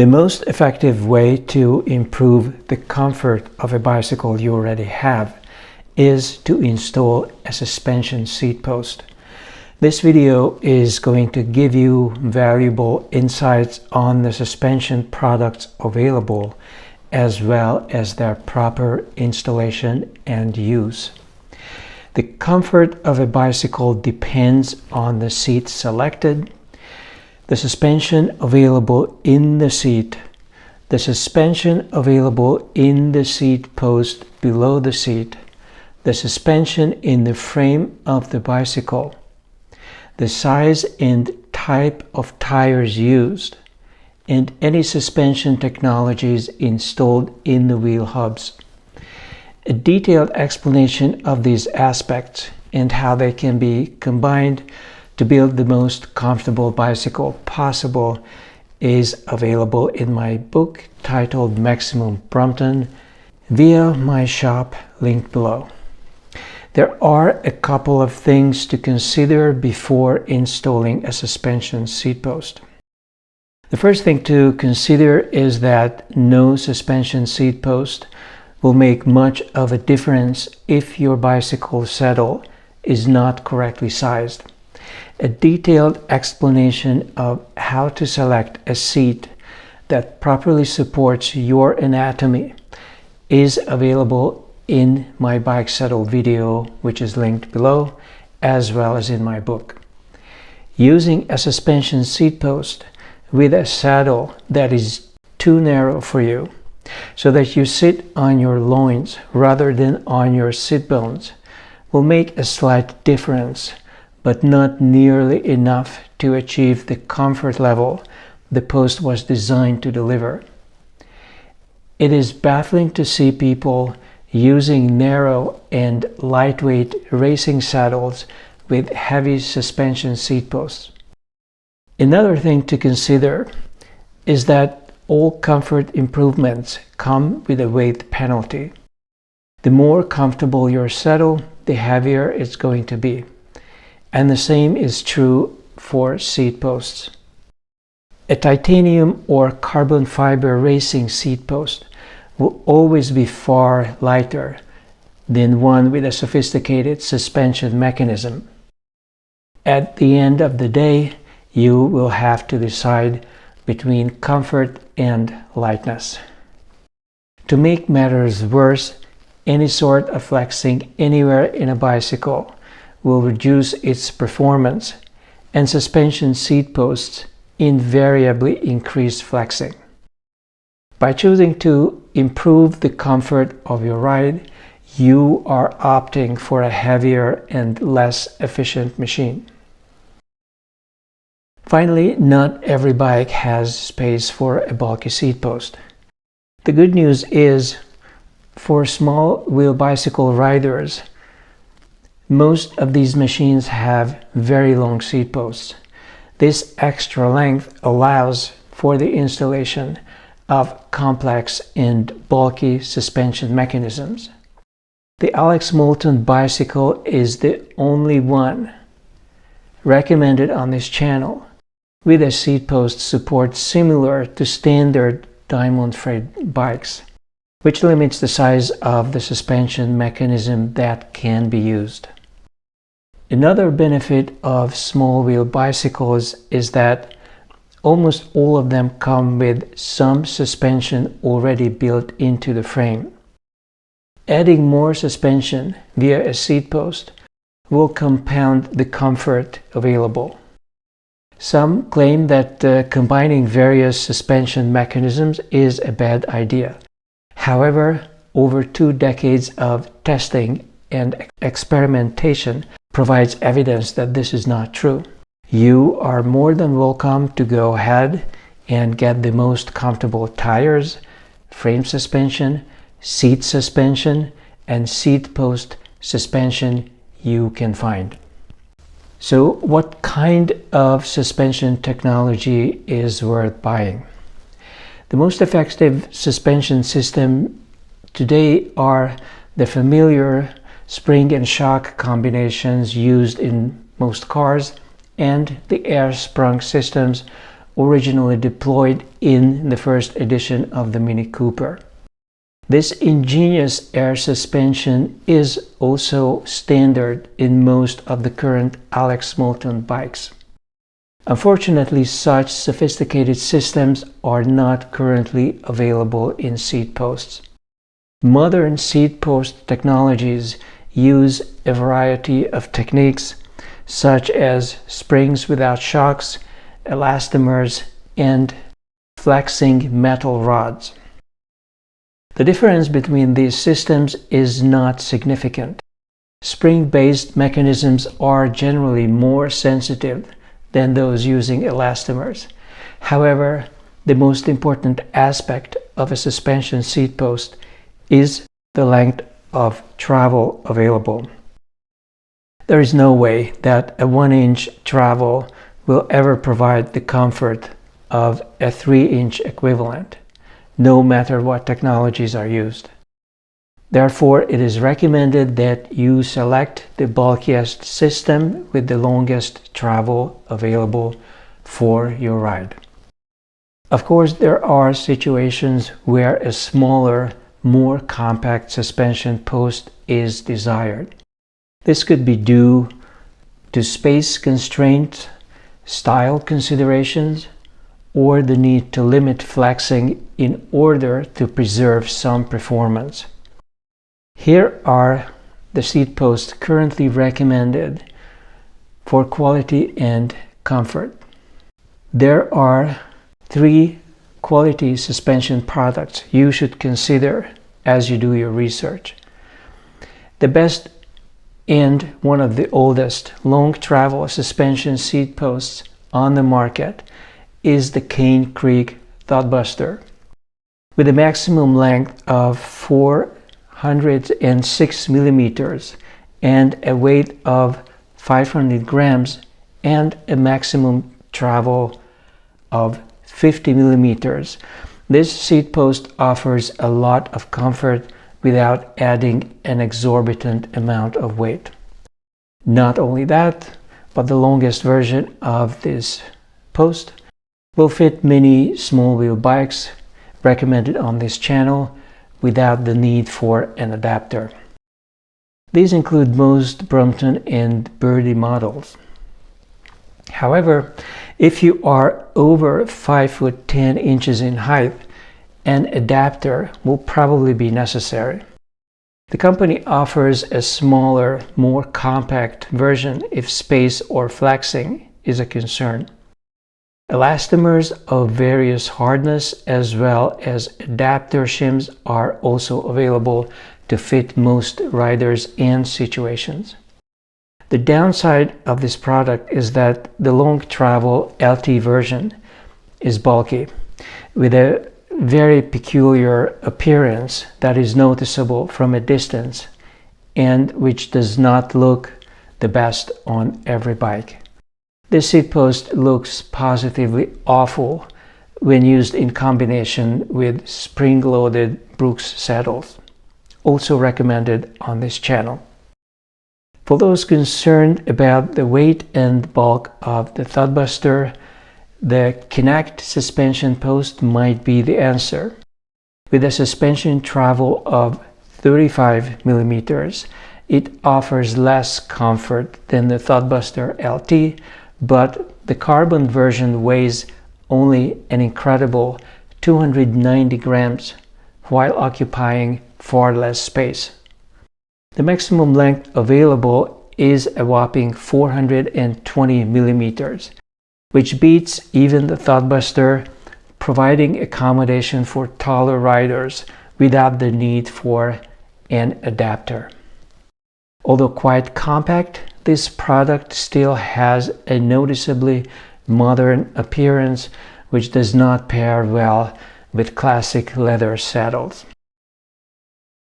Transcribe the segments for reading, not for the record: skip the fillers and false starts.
The most effective way to improve the comfort of a bicycle you already have is to install a suspension seat post. This video is going to give you valuable insights on the suspension products available, as well as their proper installation and use. The comfort of a bicycle depends on the seat selected, the suspension available in the seat, the suspension available in the seat post below the seat, the suspension in the frame of the bicycle, the size and type of tires used, and any suspension technologies installed in the wheel hubs. A detailed explanation of these aspects and how they can be combined to build the most comfortable bicycle possible is available in my book titled Maximum Brompton via my shop linked below. There are a couple of things to consider before installing a suspension seat post. The first thing to consider is that no suspension seat post will make much of a difference if your bicycle saddle is not correctly sized. A detailed explanation of how to select a seat that properly supports your anatomy is available in my bike saddle video, which is linked below, as well as in my book. Using a suspension seat post with a saddle that is too narrow for you, so that you sit on your loins rather than on your sit bones, will make a slight difference, but not nearly enough to achieve the comfort level the post was designed to deliver. It is baffling to see people using narrow and lightweight racing saddles with heavy suspension seat posts. Another thing to consider is that all comfort improvements come with a weight penalty. The more comfortable your saddle, the heavier it's going to be. And the same is true for seat posts. A titanium or carbon fiber racing seat post will always be far lighter than one with a sophisticated suspension mechanism. At the end of the day, you will have to decide between comfort and lightness. To make matters worse, any sort of flexing anywhere in a bicycle will reduce its performance, and suspension seat posts invariably increase flexing. By choosing to improve the comfort of your ride, you are opting for a heavier and less efficient machine. Finally, not every bike has space for a bulky seat post. The good news is, for small wheel bicycle riders, most of these machines have very long seat posts. This extra length allows for the installation of complex and bulky suspension mechanisms. The Alex Moulton bicycle is the only one recommended on this channel with a seat post support similar to standard diamond frame bikes, which limits the size of the suspension mechanism that can be used. Another benefit of small wheel bicycles is that almost all of them come with some suspension already built into the frame. Adding more suspension via a seat post will compound the comfort available. Some claim that combining various suspension mechanisms is a bad idea. However, over 2 decades of testing and experimentation provides evidence that this is not true. You are more than welcome to go ahead and get the most comfortable tires, frame suspension, seat suspension, and seat post suspension you can find. So, what kind of suspension technology is worth buying? The most effective suspension system today are the familiar spring and shock combinations used in most cars and the air sprung systems originally deployed in the first edition of the Mini Cooper. This ingenious air suspension is also standard in most of the current Alex Moulton bikes. Unfortunately, such sophisticated systems are not currently available in seat posts. Modern seat post technologies use a variety of techniques such as springs without shocks, elastomers, and flexing metal rods. The difference between these systems is not significant. Spring-based mechanisms are generally more sensitive than those using elastomers. However, the most important aspect of a suspension seat post is the length of travel available. There is no way that a 1-inch travel will ever provide the comfort of a 3-inch equivalent, no matter what technologies are used. Therefore, it is recommended that you select the bulkiest system with the longest travel available for your ride. Of course, there are situations where a smaller, more compact suspension post is desired. This could be due to space constraints, style considerations, or the need to limit flexing in order to preserve some performance. Here are the seat posts currently recommended for quality and comfort. There are 3 quality suspension products you should consider as you do your research. The best and one of the oldest long travel suspension seat posts on the market is the KINEKT Thudbuster. With a maximum length of 406 millimeters and a weight of 500 grams and a maximum travel of 50 millimeters, this seat post offers a lot of comfort without adding an exorbitant amount of weight. Not only that, but the longest version of this post will fit many small wheel bikes recommended on this channel without the need for an adapter. These include most Brompton and Birdie models. However, if you are over 5'10" in height, an adapter will probably be necessary. The company offers a smaller, more compact version if space or flexing is a concern. Elastomers of various hardness as well as adapter shims are also available to fit most riders and situations. The downside of this product is that the long travel LT version is bulky, with a very peculiar appearance that is noticeable from a distance and which does not look the best on every bike. This seat post looks positively awful when used in combination with spring-loaded Brooks saddles, also recommended on this channel. For those concerned about the weight and bulk of the Thudbuster, the KINEKT suspension post might be the answer. With a suspension travel of 35 millimeters, it offers less comfort than the Thudbuster LT, but the carbon version weighs only an incredible 290 grams while occupying far less space. The maximum length available is a whopping 420 millimeters, which beats even the Thudbuster, providing accommodation for taller riders without the need for an adapter. Although quite compact, this product still has a noticeably modern appearance which does not pair well with classic leather saddles.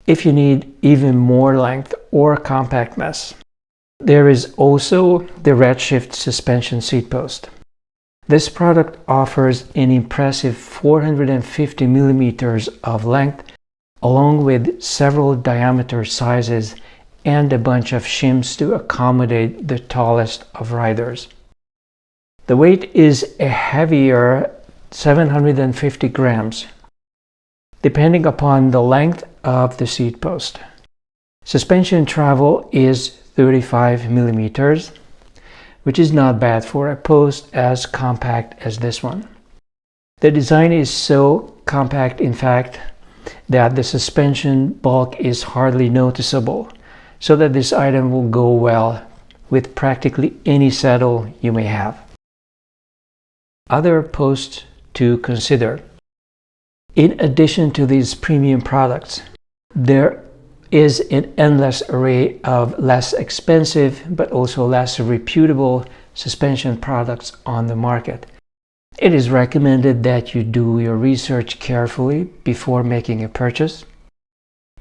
If you need even more length or compactness, there is also the REDSHIFT suspension seat post. This product offers an impressive 450 millimeters of length, along with several diameter sizes and a bunch of shims to accommodate the tallest of riders. The weight is a heavier 750 grams, depending upon the length of the seat post. Suspension travel is 35 millimeters, which is not bad for a post as compact as this one. The design is so compact, in fact, that the suspension bulk is hardly noticeable, so that this item will go well with practically any saddle you may have. Other posts to consider. In addition to these premium products, there is an endless array of less expensive but also less reputable suspension products on the market. It is recommended that you do your research carefully before making a purchase.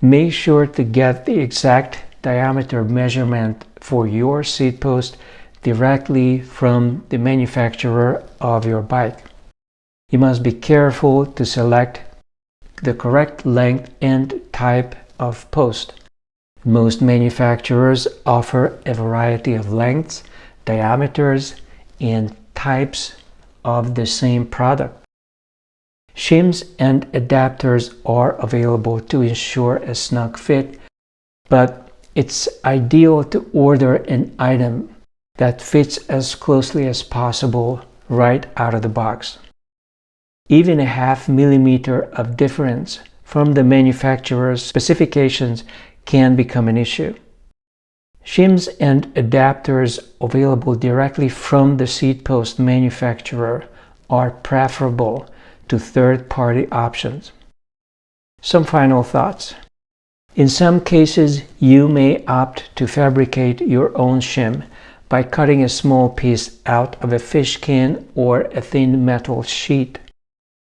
Make sure to get the exact diameter measurement for your seat post directly from the manufacturer of your bike. You must be careful to select the correct length and type of post. Most manufacturers offer a variety of lengths, diameters, and types of the same product. Shims and adapters are available to ensure a snug fit, but it's ideal to order an item that fits as closely as possible right out of the box. Even a ½ millimeter of difference from the manufacturer's specifications can become an issue. Shims and adapters available directly from the seat post manufacturer are preferable to third-party options. Some final thoughts. In some cases, you may opt to fabricate your own shim by cutting a small piece out of a fish can or a thin metal sheet.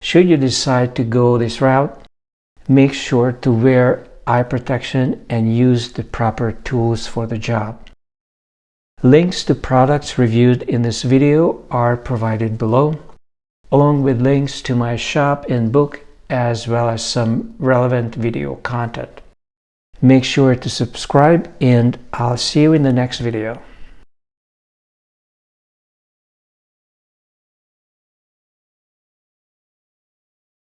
Should you decide to go this route, make sure to wear eye protection and use the proper tools for the job. Links to products reviewed in this video are provided below, along with links to my shop and book, as well as some relevant video content. Make sure to subscribe, and I'll see you in the next video.